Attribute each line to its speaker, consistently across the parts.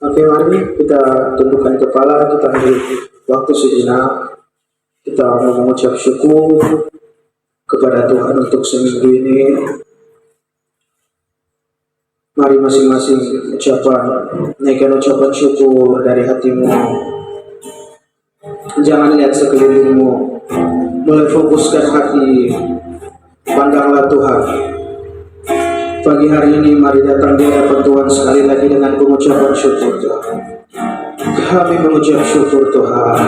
Speaker 1: Oke, mari kita tundukkan kepala, kita ambil waktu sejenak. Kita mau mengucap syukur kepada Tuhan untuk seminggu ini. Mari masing-masing naikkan ucapan syukur dari hatimu. Jangan lihat sekelilingmu, mulai fokuskan hati, pandanglah Tuhan. Pagi hari ini mari datang di hadapan Tuhan sekali lagi dengan pengucapan syukur Tuhan. Kami mengucap syukur Tuhan.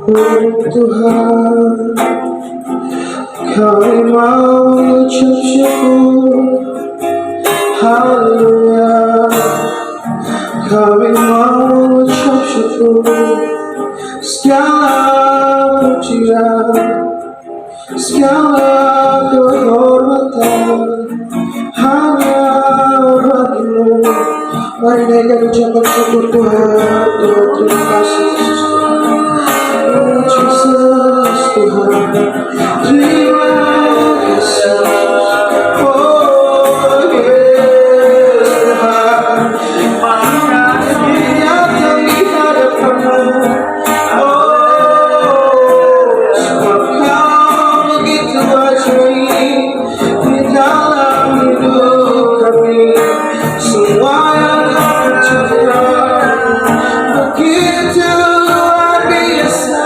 Speaker 1: Oh Tuhan, kami mau mengucap syukur. Haleluya, kami mau mengucap syukur. Segala pujian, segala kehormatan hanya bagimu. Mari naikkan ucapan syukur Tuhan. Tuhan, terima kasih Yesus. Oh Jesus Tuhan, terima kasih. Oh yes Tuhan, kami datang di hadapanmu. Oh sebab Kau begitu ajaib di dalam hidup kami. Semua yang Kau kerjakan begitu luar biasa.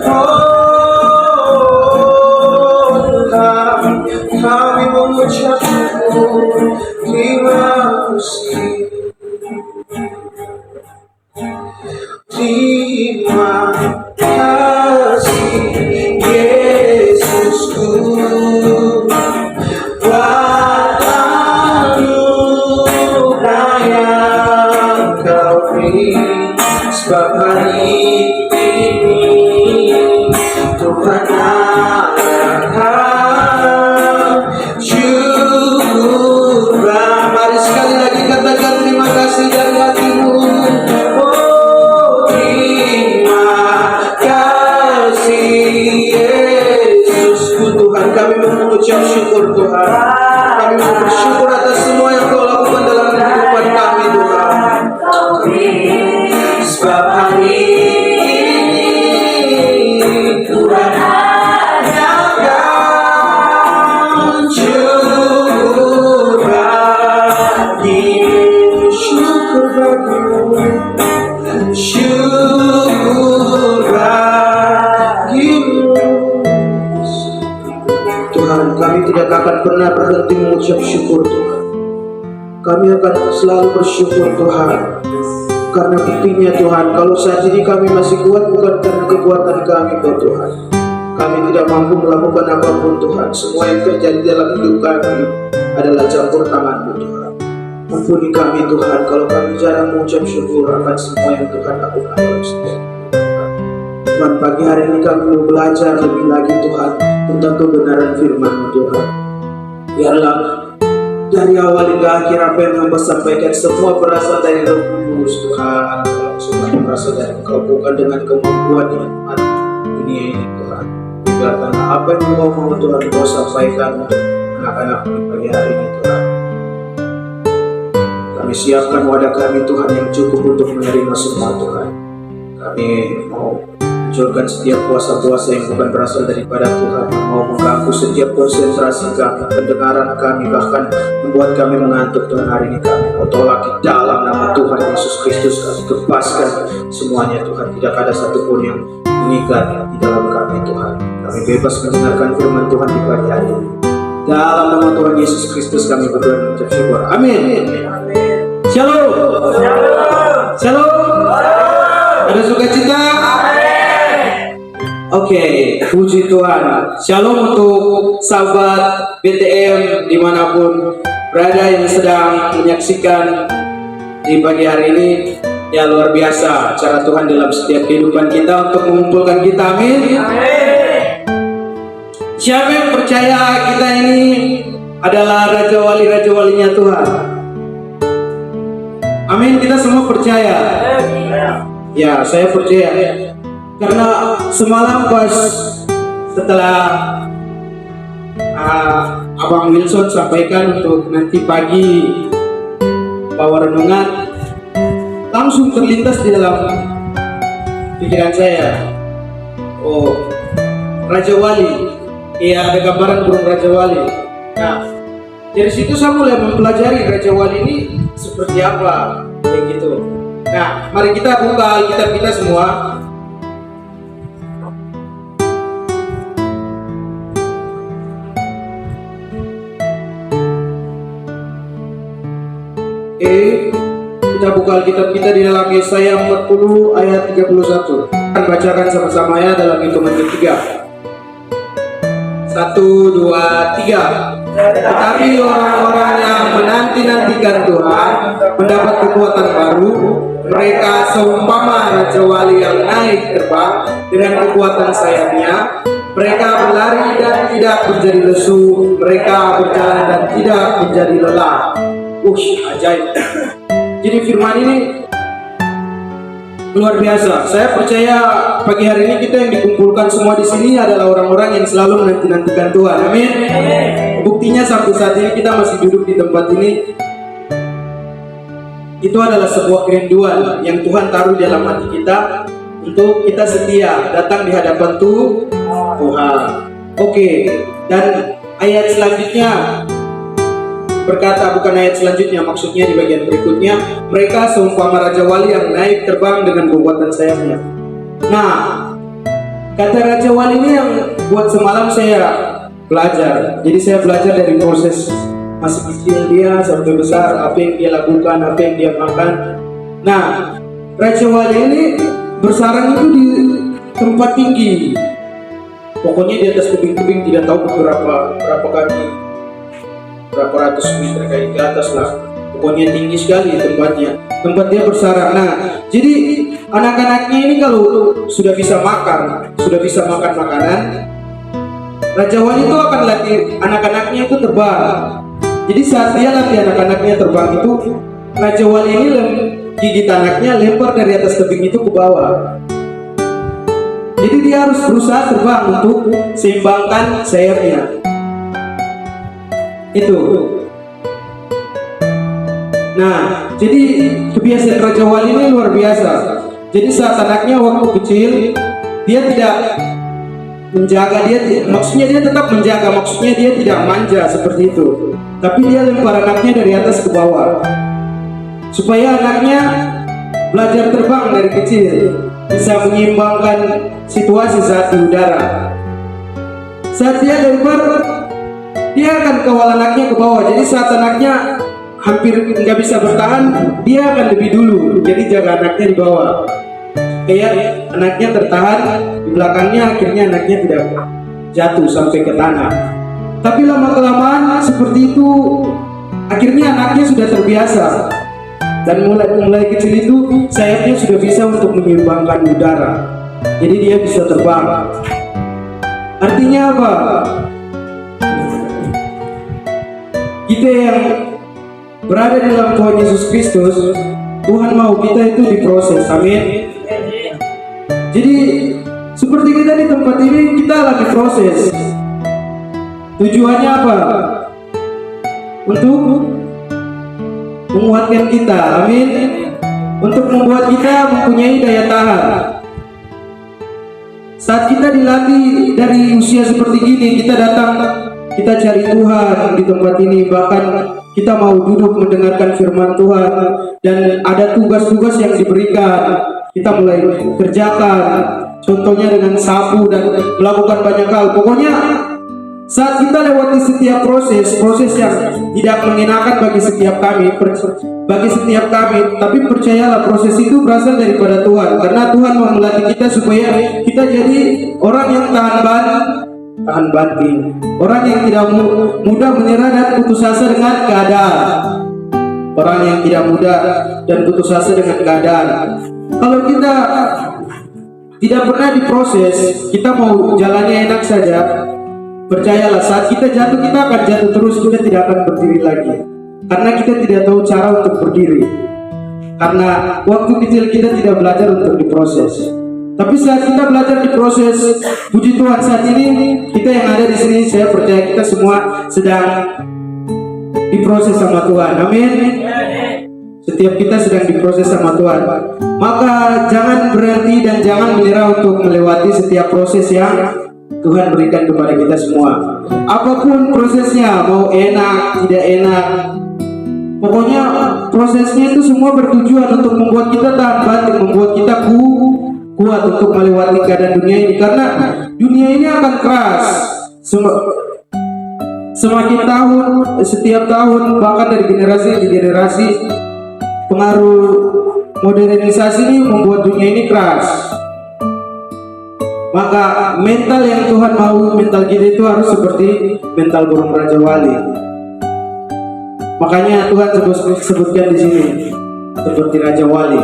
Speaker 1: Oh Tuhan, kami mengucap syukur. Terima kasih. Terima kasih Yesusku, buat anugerah yang Kau beri. Sebab hari ini Tuhan akan syukur. Mari sekali lagi katakan terima kasih dari hatimu. Oh terima kasih Yesusku. Tuhan, kami mengucap syukur Tuhan. Kami bersyukur atas semua yang Kau lakukan dalam kehidupan kami Tuhan. Sebab hari ini Tuhan akan syukur bagimu. Syukur bagimu. Syukur bagimu. Tuhan, kami tidak akan pernah berhenti mengucap syukur Tuhan. Kami akan selalu bersyukur Tuhan. Karena buktinya Tuhan, kalau saat ini kami masih kuat bukan karena kekuatan kami Tuhan. Kami tidak mampu melakukan apapun Tuhan. Semua yang terjadi dalam hidup kami adalah campur tangan-Mu Tuhan. Ampuni kami Tuhan kalau kami jarang mengucap syukur akan semua yang Tuhan lakukan dalam setiap hidup Tuhan. Tuhan, pagi hari ini kami mau belajar lebih lagi Tuhan tentang kebenaran firman-Mu Tuhan. Biarlah dari awal hingga akhir apa yang hamba sampaikan semua berasal dari Roh Kudus Tuhan. Kalau semua berasal dari Engkau, bukan dengan kemampuan dan iman dunia ini Tuhan. Biarkan apa yang Engkau mau Tuhan Kau sampaikan untuk anak-anak di pagi hari ini Tuhan. Kami siapkan wadah kami Tuhan yang cukup untuk menerima semua Tuhan. Kami mau hancurkan setiap puasa-puasa yang bukan berasal daripada Tuhan, yang mau mengganggu setiap konsentrasi kami, pendengaran kami, bahkan membuat kami mengantuk Tuhan. Hari ini kami mau tolak di dalam nama Tuhan Yesus Kristus. Kami lepaskan semuanya Tuhan. Tidak ada satupun yang mengikat di dalam kami Tuhan. Kami bebas mendengarkan firman Tuhan di pagi hari ini. Dalam nama Tuhan Yesus Kristus kami berdoa dan mengucap syukur. Amin. Shalom. Shalom. Ada sukacita? Oke, puji Tuhan. Shalom untuk sahabat BTM dimanapun berada yang sedang menyaksikan di pagi hari ini. Ya, luar biasa cara Tuhan dalam setiap kehidupan kita untuk mengumpulkan kita. Amin. Siapa yang percaya kita ini adalah Raja Wali-Raja-Walinya Tuhan? Amin, kita semua percaya. Ya, saya percaya. Karena semalam pas setelah Abang Wilson sampaikan untuk nanti pagi bawa renungan, langsung terlintas di dalam pikiran saya, oh, Raja Wali. Iya, ada gambaran burung Raja Wali. Nah, dari situ saya mulai mempelajari Raja Wali ini seperti apa, kayak gitu. Nah, mari kita buka Alkitab kita semua. Kita buka Alkitab kita di dalam Yesaya 40 ayat 31. Kita bacakan sama-sama ya dalam hitungan ketiga. 1, 2, 3. Tetapi orang-orang yang menanti-nantikan Tuhan mendapat kekuatan baru. Mereka seumpama Raja Wali yang naik terbang dengan kekuatan sayapnya. Mereka berlari dan tidak menjadi lesu. Mereka berjalan dan tidak menjadi lelah. Ajaib. Jadi firman ini luar biasa. Saya percaya pagi hari ini kita yang dikumpulkan semua di sini adalah orang-orang yang selalu menanti-nantikan Tuhan. Amin. Buktinya sampai saat ini kita masih duduk di tempat ini. Itu adalah sebuah kerinduan yang Tuhan taruh di dalam hati kita untuk kita setia datang di hadapan Tuhan. Oke. Dan ayat selanjutnya berkata, bukan ayat selanjutnya, maksudnya di bagian berikutnya, mereka seumpama Raja Wali yang naik terbang dengan kekuatan sayapnya. Nah, kata Raja Wali ini yang buat semalam saya belajar. Jadi saya belajar dari proses masih kecil dia sampai besar, apa yang dia lakukan, apa yang dia makan. Nah, Raja Wali ini bersarang itu di tempat tinggi. Pokoknya di atas tebing-tebing, tidak tahu berapa kaki, berapa ratus meter kayak ke atas lah. Pokoknya tinggi sekali tempat dia bersarang. Nah, jadi anak-anaknya ini kalau sudah bisa makan makanan, Raja Wali itu akan latih anak-anaknya itu terbang. Jadi saat dia latih anak-anaknya terbang itu, Raja Wali ini gigit anaknya, lempar dari atas tebing itu ke bawah. Jadi dia harus berusaha terbang untuk seimbangkan sayapnya. Itu. Nah, jadi kebiasaan Raja Wali ini luar biasa. Jadi saat anaknya waktu kecil, dia tidak menjaga, maksudnya dia tetap menjaga, maksudnya dia tidak manja seperti itu. Tapi dia lempar anaknya dari atas ke bawah, supaya anaknya belajar terbang dari kecil, bisa menyeimbangkan situasi saat di udara. Saat dia lempar, dia akan kawal anaknya ke bawah. Jadi saat anaknya hampir nggak bisa bertahan, dia akan lebih dulu. Jadi jaga anaknya di bawah. Kayak anaknya tertahan di belakangnya, akhirnya anaknya tidak jatuh sampai ke tanah. Tapi lama-kelamaan seperti itu, akhirnya anaknya sudah terbiasa. Dan mulai kecil itu sayapnya sudah bisa untuk menyeimbangkan udara. Jadi dia bisa terbang. Artinya apa? Kita yang berada di dalam Tuhan Yesus Kristus, Tuhan mau kita itu diproses. Amin. Jadi seperti kita di tempat ini, kita lagi proses. Tujuannya apa? Untuk menguatkan kita. Amin. Untuk membuat kita mempunyai daya tahan. Saat kita dilatih dari usia seperti ini, kita datang, kita cari Tuhan di tempat ini, bahkan kita mau duduk mendengarkan firman Tuhan, dan ada tugas-tugas yang diberikan, kita mulai kerjakan, contohnya dengan sapu dan melakukan banyak hal. Pokoknya saat kita lewati setiap proses yang tidak mengenakan bagi setiap kami, tapi percayalah proses itu berasal daripada Tuhan, karena Tuhan mau melatih kita supaya kita jadi orang yang tahan banting, orang yang tidak mudah menyerah dan putus asa dengan keadaan. Orang yang tidak mudah dan putus asa dengan keadaan. Kalau kita tidak pernah diproses, kita mau jalannya enak saja, percayalah saat kita jatuh, kita akan jatuh terus, kita tidak akan berdiri lagi. Karena kita tidak tahu cara untuk berdiri. Karena waktu kecil kita tidak belajar untuk diproses. Tapi saat kita belajar diproses, puji Tuhan saat ini kita yang ada di sini, saya percaya kita semua sedang diproses sama Tuhan. Amin. setiap kita sedang diproses sama Tuhan. Maka jangan berhenti dan jangan menyerah untuk melewati setiap proses yang Tuhan berikan kepada kita semua. Apapun prosesnya, mau enak, tidak enak, pokoknya prosesnya itu semua bertujuan untuk membuat kita tahan banting, membuat kita kuat untuk melewati keadaan dunia ini. Karena dunia ini akan keras. Semakin tahun, setiap tahun, bahkan dari generasi ke generasi, pengaruh modernisasi ini membuat dunia ini keras. Maka mental yang Tuhan mau, mental kita itu harus seperti mental burung Raja Wali. Makanya Tuhan sebutkan di sini seperti Raja Wali.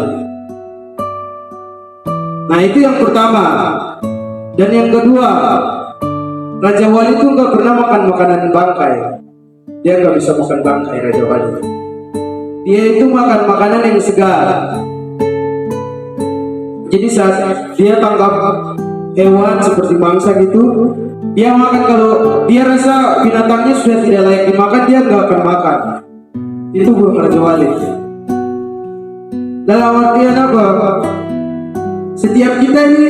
Speaker 1: Nah, itu yang pertama. Dan yang kedua, Raja Wali itu nggak pernah makan makanan bangkai. Dia nggak bisa makan bangkai, Raja Wali. Dia itu makan makanan yang segar. Jadi saat dia tangkap hewan seperti mangsa gitu, dia makan. Kalau dia rasa binatangnya sudah tidak layak dimakan, dia nggak akan makan. Itu burung Raja Wali. Dalam artian apa? Setiap kita ini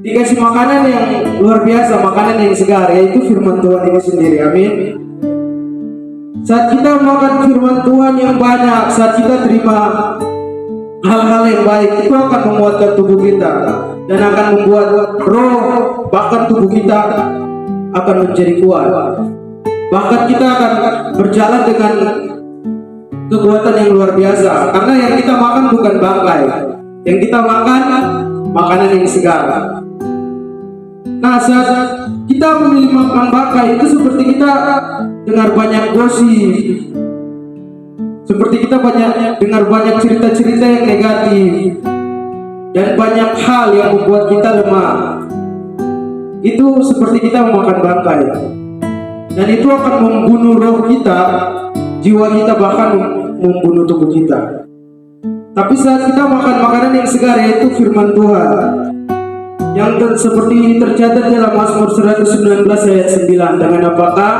Speaker 1: dikasih makanan yang luar biasa, makanan yang segar, yaitu firman Tuhan ini sendiri. Amin. Saat kita makan firman Tuhan yang banyak, saat kita terima hal-hal yang baik, itu akan menguatkan tubuh kita dan akan membuat roh, bahkan tubuh kita akan menjadi kuat. Bahkan kita akan berjalan dengan kekuatan yang luar biasa, karena yang kita makan bukan bangkai, yang kita makan makanan yang segar. Nah, saat kita memilih makan bangkai, itu seperti kita dengar banyak gosip, seperti kita dengar banyak cerita-cerita yang negatif, dan banyak hal yang membuat kita lemah. Itu seperti kita memakan bangkai, dan itu akan membunuh roh kita, jiwa kita, bahkan membunuh tubuh kita. Tapi saat kita makan makanan yang segar, yaitu firman Tuhan, yang seperti ini tercatat dalam Mazmur 119 ayat 9, dengan apakah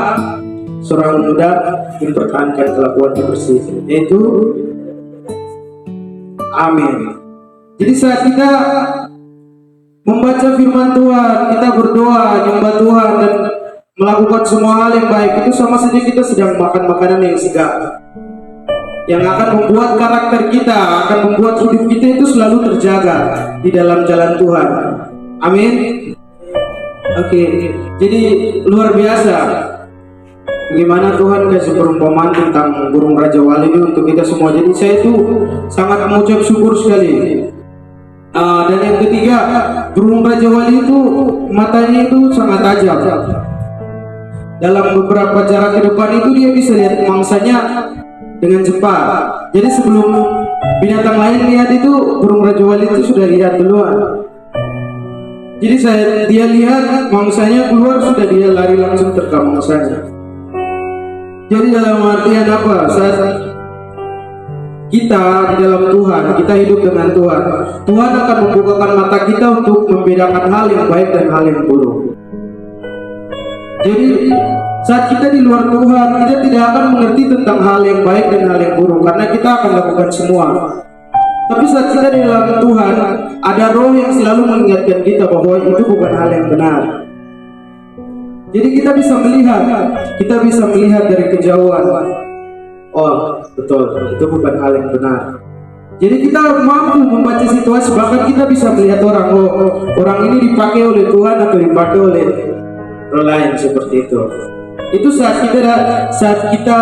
Speaker 1: seorang muda mempertahankan kelakuannya bersih, yaitu amin. Jadi saat kita membaca firman Tuhan, kita berdoa, menyembah Tuhan, dan melakukan semua hal yang baik, itu sama saja kita sedang makan makanan yang segar, yang akan membuat karakter kita, akan membuat hidup kita itu selalu terjaga di dalam jalan Tuhan. Amin. Oke, jadi luar biasa bagaimana Tuhan kasih perumpamaan tentang burung Raja Wali ini untuk kita semua. Jadi saya itu sangat mengucap syukur sekali. Dan yang ketiga, burung Raja Wali itu matanya itu sangat tajam. Dalam beberapa jarak ke depan itu dia bisa lihat mangsanya dengan cepat. Jadi sebelum binatang lain lihat itu, burung Raja Wali itu sudah lihat duluan. Jadi dia lihat mangsanya keluar, sudah dia lari langsung terkam mangsanya. Jadi dalam artian apa? Saat kita di dalam Tuhan, kita hidup dengan Tuhan, Tuhan akan membukakan mata kita untuk membedakan hal yang baik dan hal yang buruk. Jadi saat kita di luar Tuhan, kita tidak akan mengerti tentang hal yang baik dan hal yang buruk, karena kita akan lakukan semua. Tapi saat kita di dalam Tuhan, ada roh yang selalu mengingatkan kita bahwa itu bukan hal yang benar. Jadi kita bisa melihat dari kejauhan. Oh, betul, itu bukan hal yang benar. Jadi kita mampu membaca situasi, bahkan kita bisa melihat orang, orang ini dipakai oleh Tuhan atau dipakai oleh roh lain, seperti itu. Itu saat kita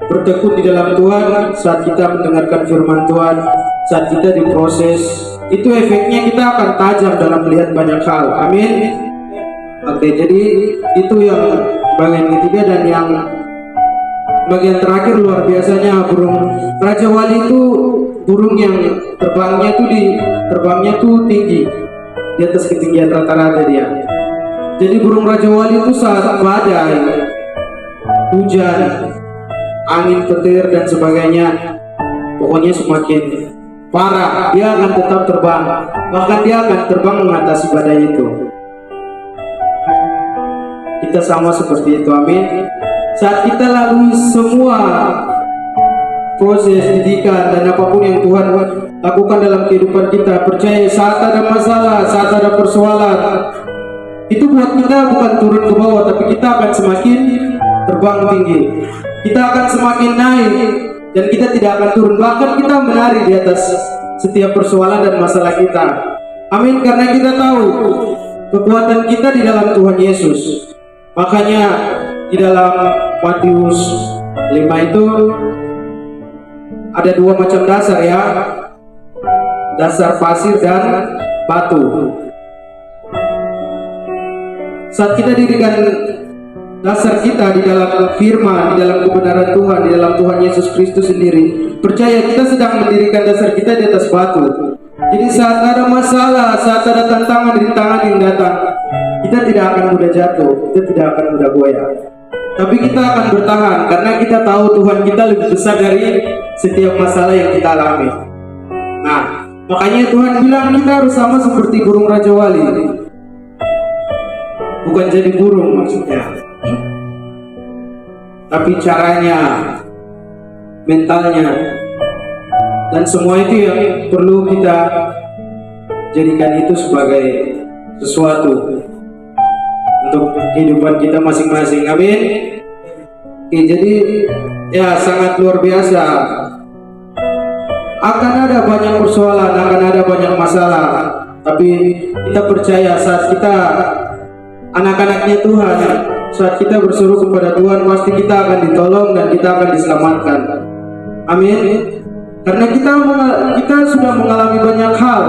Speaker 1: bertekun di dalam Tuhan, saat kita mendengarkan firman Tuhan, saat kita diproses, itu efeknya kita akan tajam dalam melihat banyak hal. Amin. Oke, jadi itu yang bagian ketiga. Dan yang bagian terakhir, luar biasanya burung Raja Wali itu burung yang terbangnya tuh tinggi, di atas ketinggian rata-rata dia. Jadi burung Raja Wali itu saat badai, hujan, angin petir dan sebagainya, pokoknya semakin parah, dia akan tetap terbang. Bahkan dia akan terbang mengatasi badai itu. Kita sama seperti itu. Amin. Saat kita lalui semua proses didikan dan apapun yang Tuhan lakukan dalam kehidupan kita. Percaya saat ada masalah, saat ada persoalan, itu buat kita bukan turun ke bawah, tapi kita akan semakin terbang tinggi. Kita akan semakin naik dan kita tidak akan turun. Bahkan kita menari di atas setiap persoalan dan masalah kita. Amin, karena kita tahu kekuatan kita di dalam Tuhan Yesus. Makanya di dalam Matius 5 itu ada dua macam dasar ya. Dasar pasir dan batu. Saat kita dirikan dasar kita di dalam firman, di dalam kebenaran Tuhan, di dalam Tuhan Yesus Kristus sendiri, percaya kita sedang mendirikan dasar kita di atas batu. Jadi saat ada masalah, saat ada tantangan yang datang, kita tidak akan mudah jatuh, kita tidak akan mudah goyah. Tapi kita akan bertahan karena kita tahu Tuhan kita lebih besar dari setiap masalah yang kita alami. Nah, makanya Tuhan bilang kita harus sama seperti burung Raja Wali. Bukan jadi burung maksudnya, tapi caranya, mentalnya, dan semua itu yang perlu kita jadikan itu sebagai sesuatu untuk kehidupan kita masing-masing. Amin. Oke, jadi ya sangat luar biasa. Akan ada banyak persoalan, akan ada banyak masalah, tapi kita percaya saat kita anak-anaknya Tuhan, saat kita berseru kepada Tuhan, pasti kita akan ditolong dan kita akan diselamatkan. Amin. Karena kita sudah mengalami banyak hal,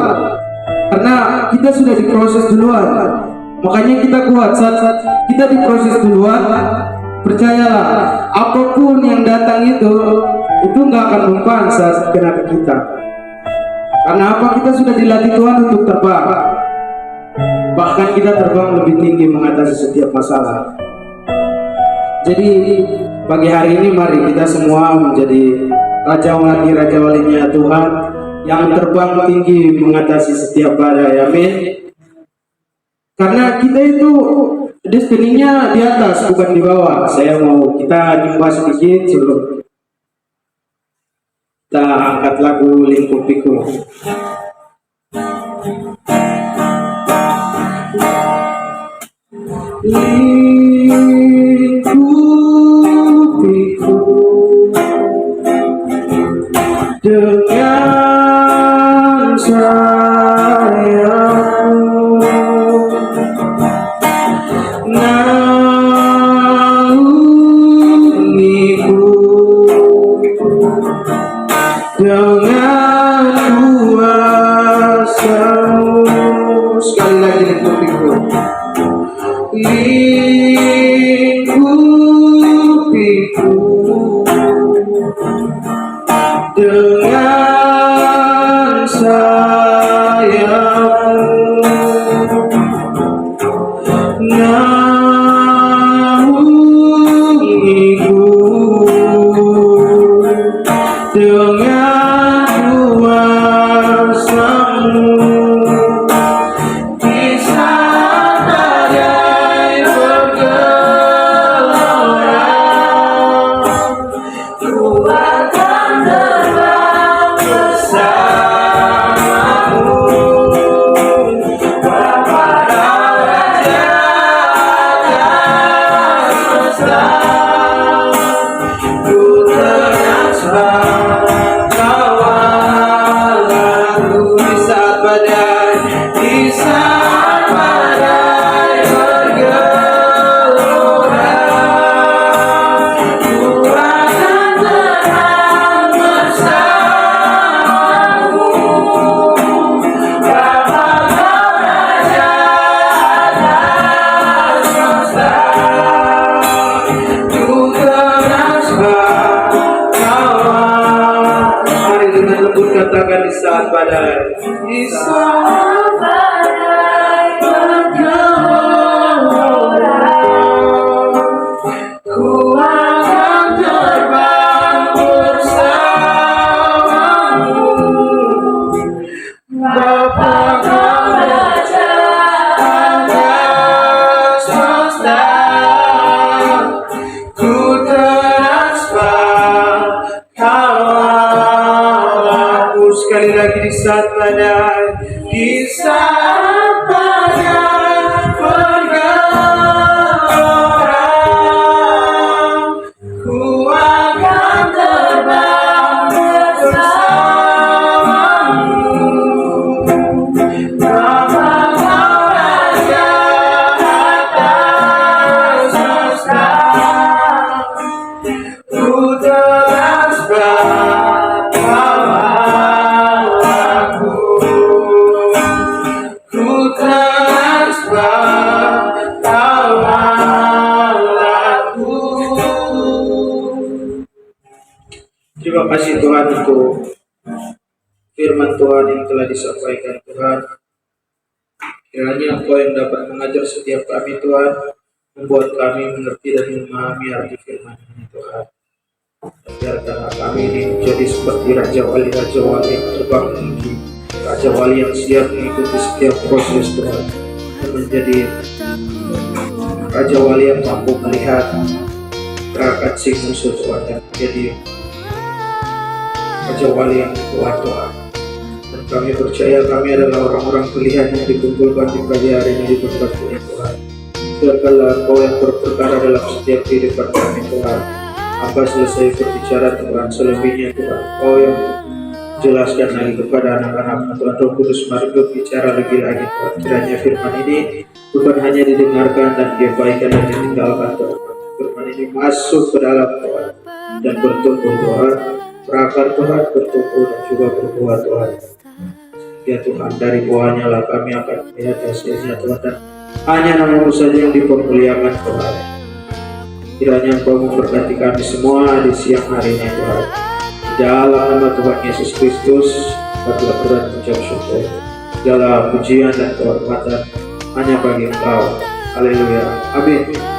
Speaker 1: karena kita sudah diproses duluan. Makanya kita kuat. Saat kita diproses duluan, percayalah, apapun yang datang itu nggak akan mempan saat kena ke kita. Karena apa? Kita sudah dilatih Tuhan untuk terbang. Bahkan kita terbang lebih tinggi mengatasi setiap masalah. Jadi pagi hari ini mari kita semua menjadi Raja Walinya Tuhan yang terbang tinggi mengatasi setiap badai. Amin. Karena kita itu destininya di atas bukan di bawah. Saya mau kita jumpa sedikit sebelum kita angkat lagu Lingkupiku. Lingkupiku dengan sayangmu, naungiku dengan kuasa-Mu. Sekali lagi lingkupiku. Lingkupiku dengan sayang-Mu, naungiku dengan kuasa-Mu. Di saat badai bergelora, ku akan terbang bersama-Mu kepada Raja semesta. Ku ternasbah kawalku di saat badai, di saat badai bergelora. Ku akan terbang bersama-Mu kepada Raja semesta. Ku ternasbah kawal. Mari dengan lembut katakan di saat badai. Di saat badai bergelora, ku akan terbang bersama-Mu Bapa Raja semesta. Ku ternasbah kawal. Terima kasih Tuhan untuk firman Tuhan yang telah disampaikan Tuhan. Kiranya Engkau yang dapat mengajar setiap kami Tuhan, membuat kami mengerti dan memahami arti firman ini Tuhan. Biarkanlah kami ini menjadi seperti Raja Wali yang terbang tinggi, Raja Wali yang siap mengikuti setiap proses Tuhan, dan menjadi Raja Wali yang mampu melihat gerakan si musuh Tuhan, dan menjadi Raja Wali yang kuat Tuhan. Dan kami percaya kami adalah orang-orang pilihan yang dikumpulkan di pagi hari ini di tempat ini Tuhan. Biarkanlah Engkau yang berperkara dalam setiap kehidupan kami Tuhan. Hamba selesai berbicara Tuhan, selebihnya Tuhan Engkau yang jelaskan lagi kepada anak-anak Tuhan. Roh Kudus mari berbicara lebih lagi Tuhan. Kiranya firman ini bukan hanya didengarkan dan diabaikan dan ditinggalkan Tuhan. Firman ini masuk ke dalam Tuhan dan bertumbuh Tuhan, berakar Tuhan, bertumbuh dan juga berbuah Tuhan. Ya Tuhan, dari buahnya lah kami akan melihat hasilnya Tuhan, dan hanya nama-Mu saja yang dipermuliakan Tuhan. Kiranya Engkau memberkati kami semua di siang hari ini Tuhan. Dalam nama Tuhan Yesus Kristus, kami berdoa mengucap syukur. Segala pujian dan kehormatan hanya bagi Engkau. Haleluya. Amin.